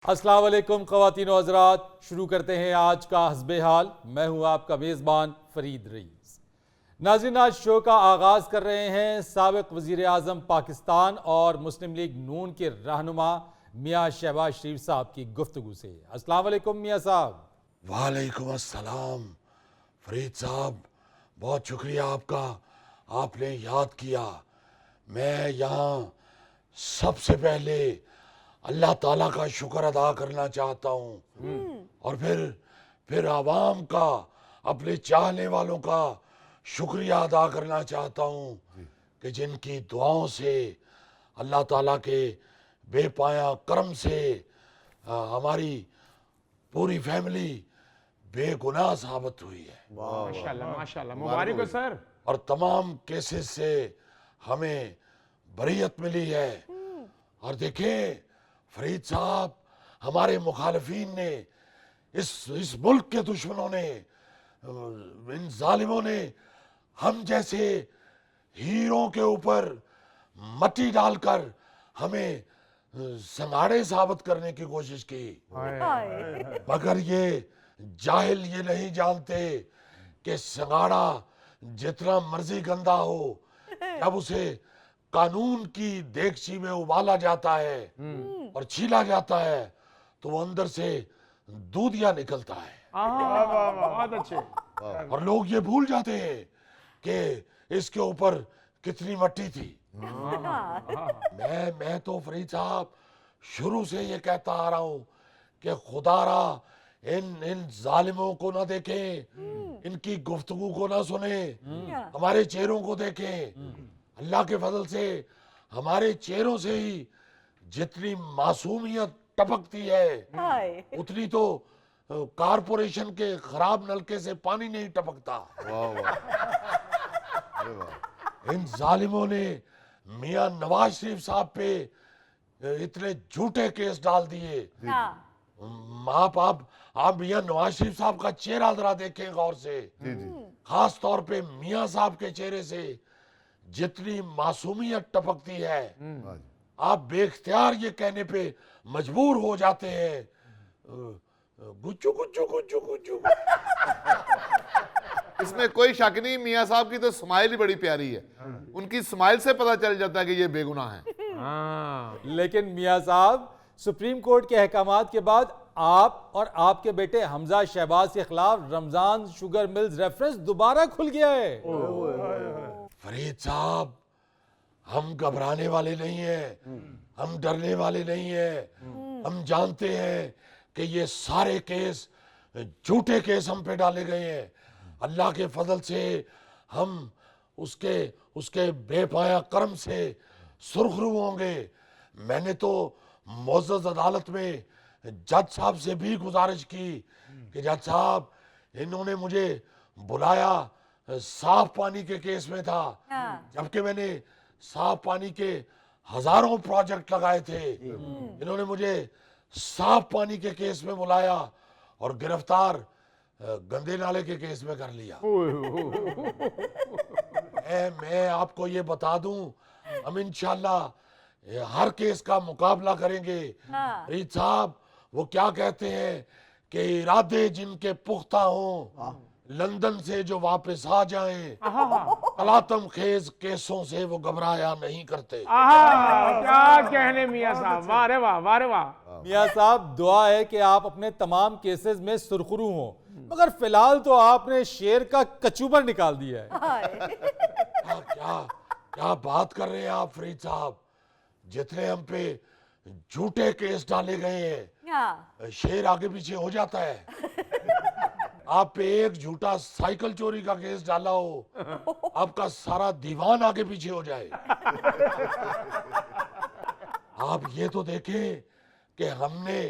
अस्सलाम वालेकुम ख़वातीन व हज़रात, शुरू करते हैं आज का हस्बे हाल। मैं हूं आपका मेज़बान फरीद रईस। नाज़रीन, आज शो का आगाज़ कर रहे हैं साबिक़ वज़ीर आज़म पाकिस्तान और मुस्लिम लीग नून के रहनुमा मियाँ शहबाज शरीफ साहब की गुफ्तगू से। अस्सलाम वालेकुम मियाँ साहब। वालेकुम अस्सलाम फरीद साहब, बहुत शुक्रिया आपका, आपने याद किया। मैं यहाँ सबसे पहले अल्लाह ताला का शुक्र अदा करना चाहता हूँ और फिर आवाम का, अपने चाहने वालों का शुक्रिया अदा करना चाहता हूँ कि जिनकी दुआओं से, अल्लाह ताला के बेपाया करम से हमारी पूरी फैमिली बेगुनाह साबित हुई है माशाल्लाह माशाल्लाह, मुबारक हो सर। और तमाम केसेस से हमें बरीयत मिली है। और देखें फरीद साहब, हमारे मुखालिफिन ने, इस मुल्क के दुश्मनों ने, इन जालिमों ने हम जैसे हीरों के ऊपर मट्टी डालकर हमें संगाड़े साबित करने की कोशिश की, मगर ये जाहिल ये नहीं जानते कि संगाड़ा जितना मर्जी गंदा हो, जब उसे कानून की देगची में उबाला जाता है और छीला जाता है तो वो अंदर से दूधिया निकलता है। बहुत अच्छे। और लोग ये भूल जाते हैं कि इसके ऊपर कितनी मट्टी थी। मैं तो फरीद साहब शुरू से ये कहता आ रहा हूं कि खुदारा इन जालिमों को ना देखें, इनकी गुफ्तगू को ना सुने, हमारे चेहरों को देखें। अल्लाह के फजल से हमारे चेहरों से ही जितनी मासूमियत टपकती है उतनी तो कारपोरेशन के खराब नलके से पानी नहीं टपकता। इन जालिमों ने मियां नवाज शरीफ साहब पे इतने झूठे केस डाल दिए। आप मियां नवाज शरीफ साहब का चेहरा जरा देखें गौर से, खास तौर पे मियां साहब के चेहरे से जितनी मासूमियत टपकती है, आप बेख्तियार ये कहने पे मजबूर हो जाते हैं, गुच्चू गुच्चू गुच्चू गुच्चू। इसमें कोई शक नहीं, मियाँ साहब की तो स्माइल ही बड़ी प्यारी है। उनकी स्माइल से पता चल जाता है कि ये बेगुनाह है। लेकिन मियाँ साहब, सुप्रीम कोर्ट के अहकामात के बाद आप और आपके बेटे हमजा शहबाज के खिलाफ रमजान शुगर मिल्स रेफरेंस दोबारा खुल गया है। फरीद साहब, हम घबराने वाले नहीं हैं, हम डरने वाले नहीं हैं। हम जानते हैं कि ये सारे केस झूठे केस हम पे डाले गए हैं। अल्लाह के फजल से हम उसके बेपाया कर्म से सुरखरू होंगे। मैंने तो मुअज़्ज़ज़ अदालत में जज साहब से भी गुजारिश की कि जज साहब, इन्होंने मुझे बुलाया साफ पानी के केस में था, जबकि मैंने साफ पानी के हजारों प्रोजेक्ट लगाए थे। इन्होंने मुझे साफ पानी के केस में बुलाया और गिरफ्तार गंदे नाले के केस में कर लिया। मैं आपको ये बता दूं, हम इंशाल्लाह हर केस का मुकाबला करेंगे। फरीद साहब, वो क्या कहते हैं कि इरादे जिनके पुख्ता हों, लंदन से जो वापस आ जाएं, तलातम खेज केसों से वो घबराया नहीं करते। क्या कहने मियाँ साहब, वाह रे वाह, वाह रे वाह। मियाँ साहब, दुआ है कि आप अपने तमाम केसेस में सुरखरू हों, मगर फिलहाल तो आपने शेर का कचूबर निकाल दिया है। क्या क्या बात कर रहे हैं आप फरीद साहब? जितने हम पे झूठे केस डाले गए हैं, शेर आगे पीछे हो जाता है। आप पे एक झूठा साइकिल चोरी का केस डाला हो, आपका सारा दीवान आगे पीछे हो जाए। आप ये तो देखें कि हमने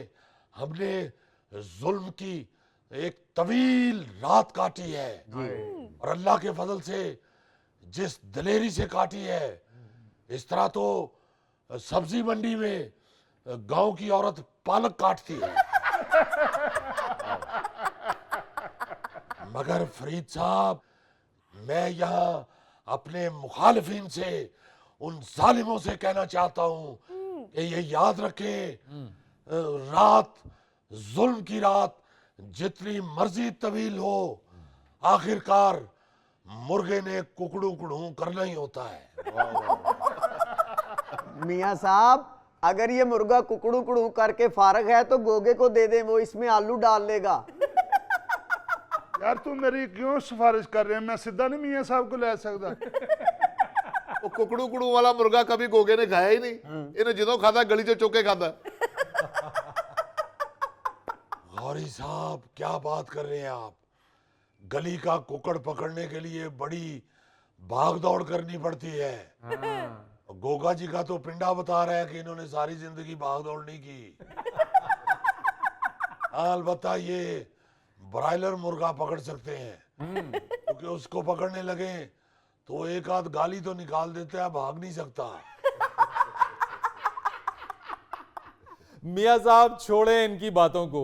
जुल्म की एक तवील रात काटी है और अल्लाह के फजल से जिस दलेरी से काटी है, इस तरह तो सब्जी मंडी में गांव की औरत पालक काटती है। मगर फरीद साहब, मैं यहाँ अपने मुखालिफिन से, उन जालिमों से कहना चाहता हूँ कि ये याद रखें, रात, जुल्म की रात जितनी मर्जी तवील हो, आखिरकार मुर्गे ने कुकड़ू कुड़ू करना ही होता है। मियाँ साहब, अगर ये मुर्गा कुकड़ू कुड़ू करके फारग है तो गोगे को दे दें, वो इसमें आलू डाल लेगा। यार तू मेरी क्यों सिफारिश कर रहे हैं? मैं सीधा नहीं मियाँ साहब को ले सकता? वो कुकड़ू कुड़ू वाला मुर्गा कभी गोगे ने खाया ही नहीं, इन्हें जिदों खाता गली से चौके खाता। गौरी साहब, क्या बात कर रहे हैं आप? गली का कुकड़ पकड़ने के लिए बड़ी भाग दौड़ करनी पड़ती है। गोगा जी का तो पिंडा बता रहा है कि इन्होंने सारी जिंदगी भाग दौड़ नहीं की। अलबत्ता ये ब्रायलर मुर्गा पकड़ सकते हैं, क्योंकि उसको पकड़ने लगे तो एक आध गाली तो निकाल देते हैं, भाग नहीं सकता। मियां साहब छोड़ें इनकी बातों को।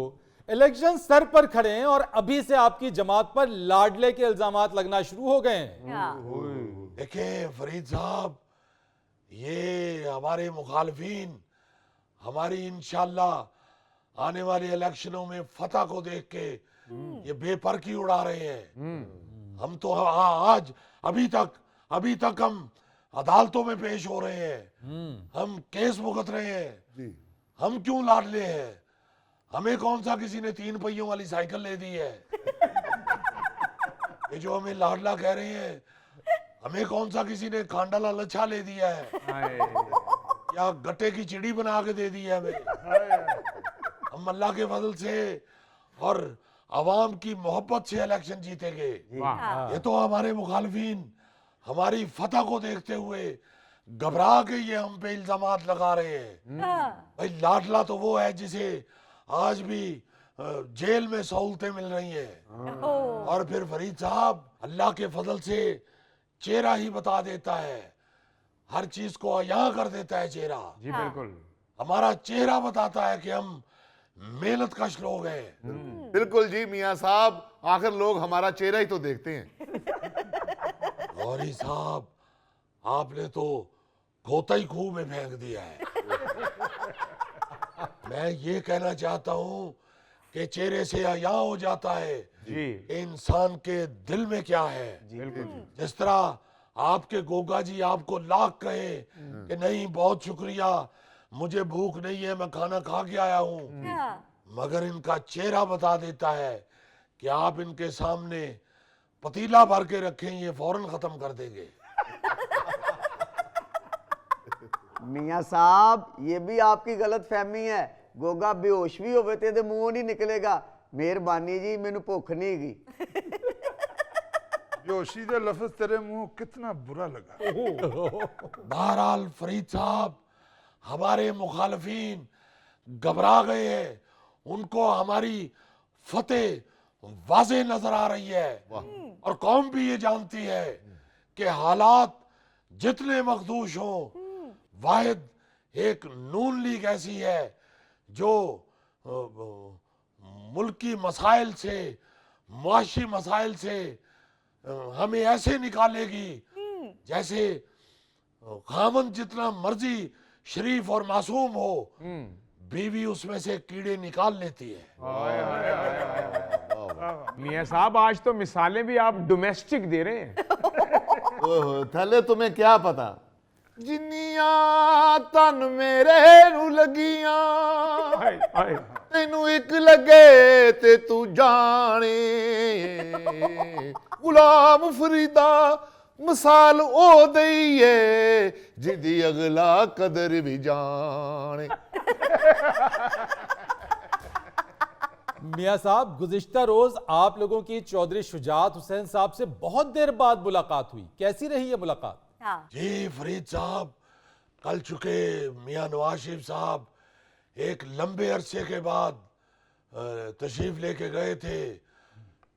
इलेक्शन सर पर खड़े हैं और अभी से आपकी जमात पर लाडले के इल्जामात लगना शुरू हो गए हैं। देखिए फरीद साहब, ये हमारे मुखालफीन हमारी इंशाल्लाह आने वाले इलेक्शनों में फतह को देख के ये बेपरखी उड़ा रहे हैं। हम तो आज अभी तक हम अदालतों में पेश हो रहे हैं, हम केस भुगत रहे हैं। हम क्यों लाडले हैं? हमें कौन सा किसी ने 3 पहियों वाली साइकिल ले दी है? ये जो हमें लाडला कह रहे हैं, हमें कौन सा किसी ने खांडाला लच्छा ले दिया है या गट्टे की चिड़ी बना के दे दी है हमें? हम अल्लाह के फजल से और अवाम की मोहब्बत से इलेक्शन जीतेंगे। ये तो हमारे मुखालफीन हमारी फतह को देखते हुए घबरा के ये हम पे इल्जामात लगा रहे हैं। भाई लाडला तो वो है जिसे आज भी जेल में सहूलतें मिल रही हैं, और फिर फरीद साहब अल्लाह के फजल से चेहरा ही बता देता है, हर चीज को अयां कर देता है चेहरा। जी बिल्कुल। हमारा चेहरा बताता है कि हम मेहनत कश लोग हैं। बिल्कुल जी मियाँ साहब, आखिर लोग हमारा चेहरा ही तो देखते हैं। गौरी साहब, आपने तो खोता ही खूह में फेंक दिया है। मैं ये कहना चाहता हूँ कि चेहरे से अयां हो जाता है जी इंसान के दिल में क्या है। जिस तरह आपके गोगा जी आपको लाख कहे कि नहीं बहुत शुक्रिया, मुझे भूख नहीं है, मैं खाना खा के आया हूँ, मगर इनका चेहरा बता देता है कि आप इनके सामने पतीला भर के रखें, ये फौरन खत्म कर देंगे। मियाँ साहब, ये भी आपकी गलत फहमी है। गोगा बेहोश भी होवे ते मुंहों नहीं निकलेगा, मेहरबानी जी मैनू भुख नहीं हैगी। जोशी दे लफ्ज तेरे मुंह कितना बुरा लगा। बहरहाल फरीद साहब, हमारे मुखालफीन घबरा गए हैं, उनको हमारी फतेह वाज़ेह नजर आ रही है, और कौम भी ये जानती है कि हालात जितने मखदूश हों, वाहिद एक नून लीग ऐसी है जो मुल्की मसाइल से, मुआशी मसाइल से हमें ऐसे निकालेगी जैसे खामन जितना मर्जी शरीफ और मासूम हो, बीवी उसमें से कीड़े निकाल लेती है। मियाँ साहब, आज तो मिसालें भी आप डोमेस्टिक दे रहे हैं। ओहो, थले तुम्हें क्या पता, जिन्नियां तन मेरे नू लगियां, हाय, हाय। तेनू एक लगे ते तू जाने। गुलाम फरीदा मिसाल ओ दईए जिदी अगला कदर भी जाने। मियां साहब, गुज़िश्ता रोज आप लोगों की चौधरी शुजात हुसैन साहब से बहुत देर बाद मुलाकात हुई, कैसी रही ये मुलाकात? जी फरीद साहब, कल चुके मियां नवाज शरीफ साहब एक लंबे अरसे के बाद तशरीफ लेके गए थे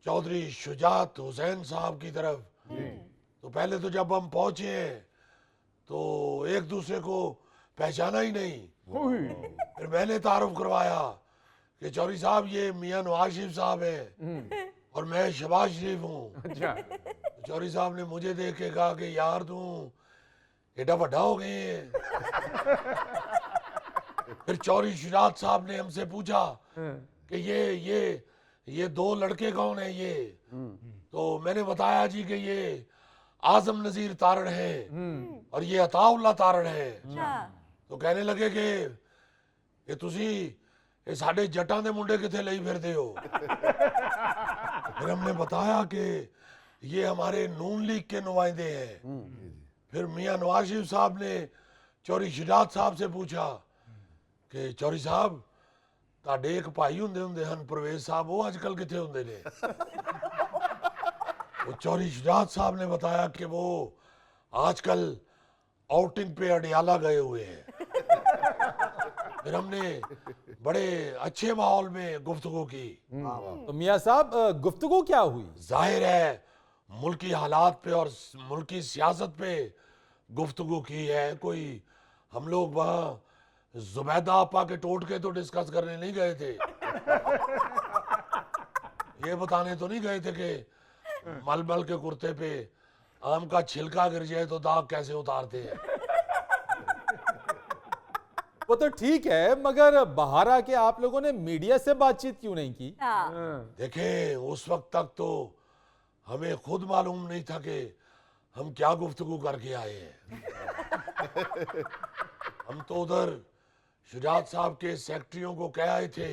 चौधरी शुजात हुसैन साहब की तरफ। तो पहले तो जब हम पहुंचे तो एक दूसरे को पहचाना ही नहीं। फिर मैंने तारुफ करवाया कि चौधरी साहब ये मियां नवाज शरीफ साहब हैं और मैं शहबाज शरीफ हूँ। अच्छा। चौधरी साहब ने मुझे देख के कहा कि यार तू एडा वड्डा हो गए हैं। फिर चौधरी शुजात साहब ने हमसे पूछा कि ये दो लड़के कौन है ये। तो मैंने बताया जी कि ये आजम नजीर तारण है और ये अताउल्ला तारण है। तो कहने लगे कि ये तुसी ये साडे जटां दे मुंडे किथे लई फिरदे हो। फिर हमने बताया कि ये हमारे नून लीग के नुमाइंदे हैं। फिर मियां नवाज शरीफ साहब ने चौधरी शुजात साहब से पूछा कि चौधरी साहब ਤੁਹਾਡੇ ਇੱਕ ਭਾਈ ਹੁੰਦੇ ਹਨ परवेज साहब, वो आजकल किथे ਹੁੰਦੇ ने। वो चौधरी शुजात साहब ने बताया कि वो आजकल आउटिंग पे अडियाला गए हुए हैं। फिर हमने बड़े अच्छे माहौल में गुफ्तगू की। तो मियां साहब गुफ्तगू क्या हुई? जाहिर है मुल्की हालात पे और मुल्की सियासत पे गुफ्तगू की है। कोई हम लोग वहाँ जुबैदा आपा के टोटके तो डिस्कस करने नहीं गए थे। ये बताने तो नहीं गए थे कि मलमल के कुर्ते पे आम का छिलका गिर जाए तो दाग कैसे उतारते हैं। वो तो ठीक है, मगर बाहर आके आप लोगों ने मीडिया से बातचीत क्यों नहीं की? देखें, उस वक्त तक तो हमें खुद मालूम नहीं था कि हम क्या गुफ्तगू करके आए हैं। हम तो उधर शुजात साहब के सेक्रेटरियों को कह आए थे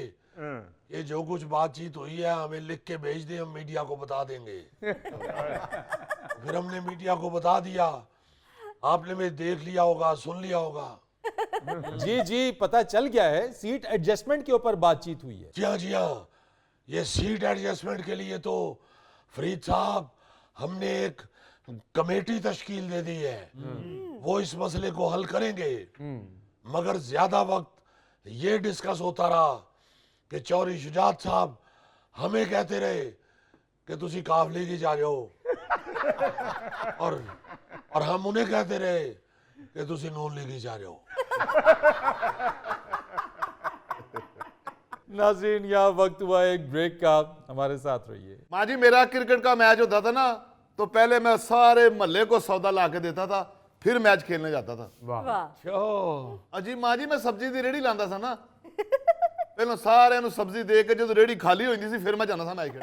ये जो कुछ बातचीत हुई है हमें लिख के भेज दें, हम मीडिया को बता देंगे। फिर हमने मीडिया को बता दिया। आपने भी देख लिया होगा, सुन लिया होगा। जी पता चल गया है, सीट एडजस्टमेंट के ऊपर बातचीत हुई है। जी हाँ, ये सीट एडजस्टमेंट के लिए तो फरीद साहब हमने एक कमेटी तश्कील दे दी है। वो इस मसले को हल करेंगे। मगर ज्यादा वक्त ये डिस्कस होता रहा कि चौधरी शुजात साहब हमें कहते रहे कि तुसी काफले की जा रहे हो और हम उन्हें कहते रहे कि तुसी नून लीग की जा रहे हो। नाज़रीन, यहाँ वक्त हुआ एक ब्रेक का, हमारे साथ रहिए। माँ जी, मेरा क्रिकेट का मैच होता था ना तो पहले मैं सारे महल्ले को सौदा ला के देता था, फिर मैच खेलने जाता था। वाह। अजी माँ जी, मैं सब्जी की रेड़ी लांदा था ना, पहले सारे सब्जी दे के जो रेड़ी खाली हो जाती सी फिर मैं जाना था मैच खेलने।